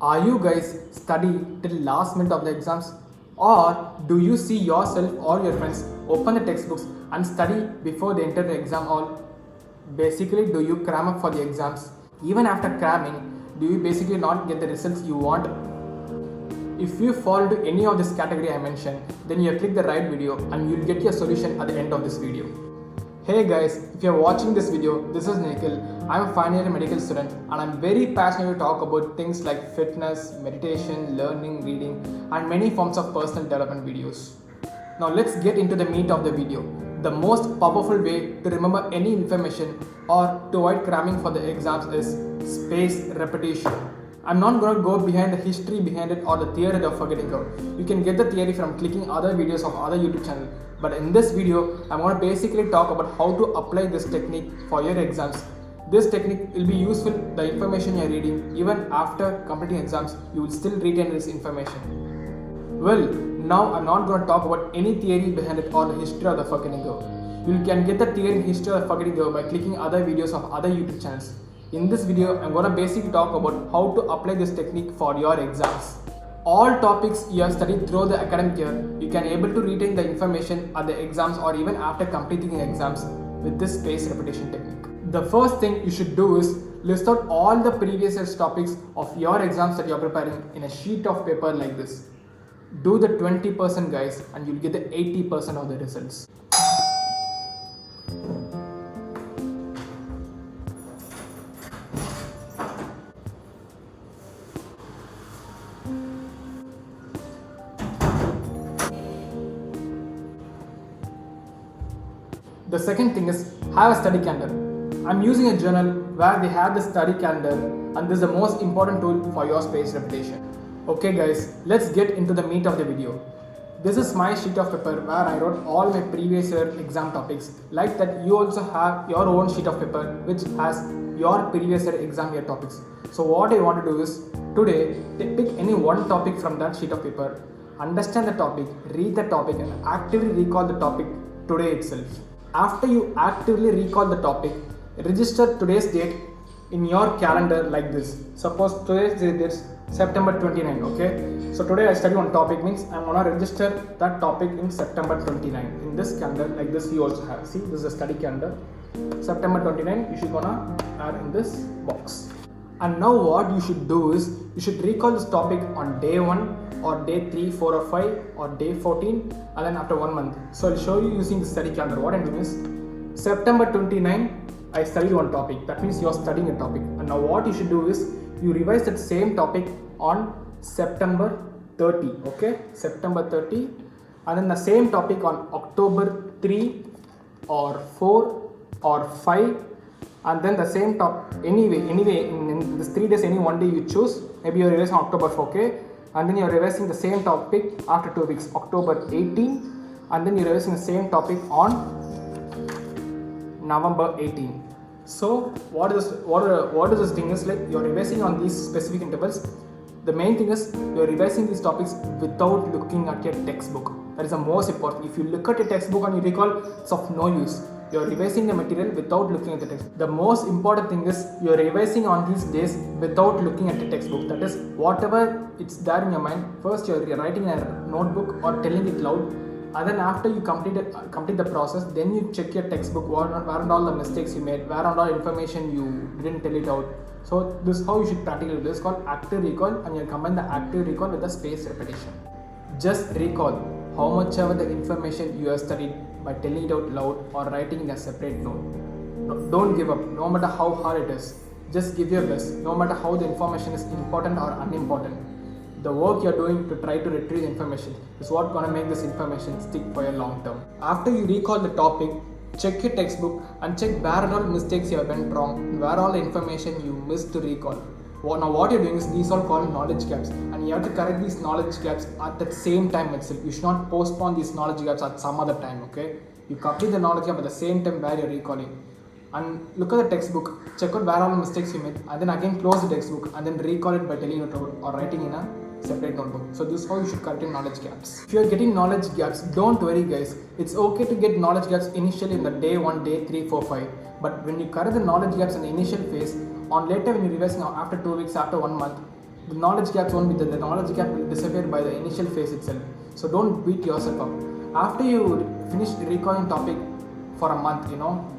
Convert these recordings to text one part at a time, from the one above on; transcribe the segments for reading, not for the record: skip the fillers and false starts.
Are you guys study till last minute of the exams, or do you see yourself or your friends open the textbooks and study before they enter the exam hall? Basically, do you cram up for the exams? Even after cramming, do you basically not get the results you want? If you fall into any of this category I mentioned, then you have clicked the right video and you'll get your solution at the end of this video. Hey guys, if you're watching this video, this is Nikhil. I'm a final year medical student and I'm very passionate to talk about things like fitness, meditation, learning, reading and many forms of personal development videos. Now let's get into the meat of the video. The most powerful way to remember any information or to avoid cramming for the exams is spaced repetition. I'm not going to go behind the history behind it or the theory of forgetting out. You can get the theory from clicking other videos of other YouTube channels. But in this video, I'm going to basically talk about how to apply this technique for your exams. This technique will be useful, the information you're reading, even after completing exams, you will still retain this information. Well, now I'm not going to talk about any theory behind it or the history of the forgetting out. You can get the theory and history of forgetting out by clicking other videos of other YouTube channels. In this video, I'm going to basically talk about how to apply this technique for your exams. All topics you have studied throughout the academic year, you can able to retain the information at the exams or even after completing the exams with this spaced repetition technique. The first thing you should do is list out all the previous year's topics of your exams that you are preparing in a sheet of paper like this. Do the 20% guys and you'll get the 80% of the results. The second thing is have a study calendar. I'm using a journal where they have the study calendar and this is the most important tool for your spaced repetition. Okay guys, let's get into the meat of the video. This is my sheet of paper where I wrote all my previous year exam topics. Like that you also have your own sheet of paper which has your previous year exam year topics. So what I want to do is today pick any one topic from that sheet of paper, understand the topic, read the topic and actively recall the topic today itself. After you actively recall the topic, register today's date in your calendar like this. Suppose today's date is September 29, okay? So today I study one topic means I'm gonna register that topic in September 29. In this calendar like this you also have. See, this is a study calendar. September 29 you should gonna add in this box. And now what you should do is you should recall this topic on day 1 or day 3, 4 or 5 or day 14 and then after 1 month. So I'll show you using the study calendar. What I'm doing is September 29 I studied one topic. That means you're studying a topic. And now what you should do is you revise that same topic on September 30. Okay, September 30 and then the same topic on October 3 or 4 or 5 and then the same topic anyway in this 3 days any one day you choose. Maybe you're revising October 4, okay? And then you're revising the same topic after 2 weeks, October 18 and then you're revising the same topic on November 18. So what is this thing is like you're revising on these specific intervals. The main thing is you're revising these topics without looking at your textbook. That is the most important. If you look at your textbook and you recall, it's of no use. You're revising the material without looking at the text. The most important thing is you're revising on these days without looking at the textbook. That is, whatever it's there in your mind, first you're writing in a notebook or telling it loud, and then after you complete the process, then you check your textbook, where are all the mistakes you made, where are all information you didn't tell it out. So this is how you should practically do. This is called active recall, and you combine the active recall with the spaced repetition. Just recall how much ever the information you have studied by telling it out loud or writing in a separate note. Don't give up, no matter how hard it is. Just give your best, no matter how the information is important or unimportant. The work you're doing to try to retrieve information is what gonna make this information stick for a long term. After you recall the topic, check your textbook and check where all mistakes you have went wrong, where all the information you missed to recall. Now what you're doing is these are called knowledge gaps and you have to correct these knowledge gaps at the same time itself. You should not postpone these knowledge gaps at some other time, okay? You complete the knowledge gap at the same time where you're recalling. And look at the textbook, check out where all the mistakes you made and then again close the textbook and then recall it by telling it out or writing in a separate notebook. So this is how you should correct your knowledge gaps. If you're getting knowledge gaps, don't worry guys. It's okay to get knowledge gaps initially in the day 1, day 3, 4, 5. But when you correct the knowledge gaps in the initial phase, on later when you're revising after 2 weeks, after 1 month, The knowledge gaps won't be there. The knowledge gap will disappear by the initial phase itself. So don't beat yourself up. After you finish recalling topic for a month,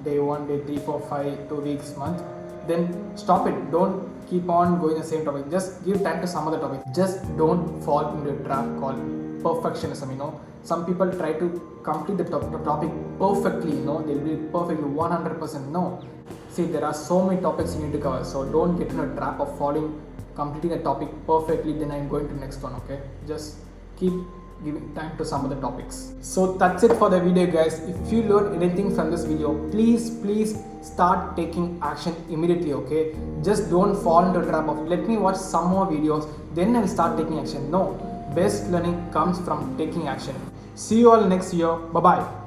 day 1, day 3, 4, 5, 2 weeks, month, then stop it. Don't keep on going the same topic. Just give time to some other topic. Just don't fall into a trap called perfectionism. Some people try to complete the topic perfectly. They'll be perfectly 100%. No. See, there are so many topics you need to cover. So don't get into a trap of completing a topic perfectly. Then I'm going to the next one. Okay. Just keep giving time to some other topics. So that's it for the video, guys. If you learned anything from this video, please start taking action immediately. Okay, just don't fall into a trap of let me watch some more videos, then I'll start taking action. No, best learning comes from taking action. See you all next year. Bye bye.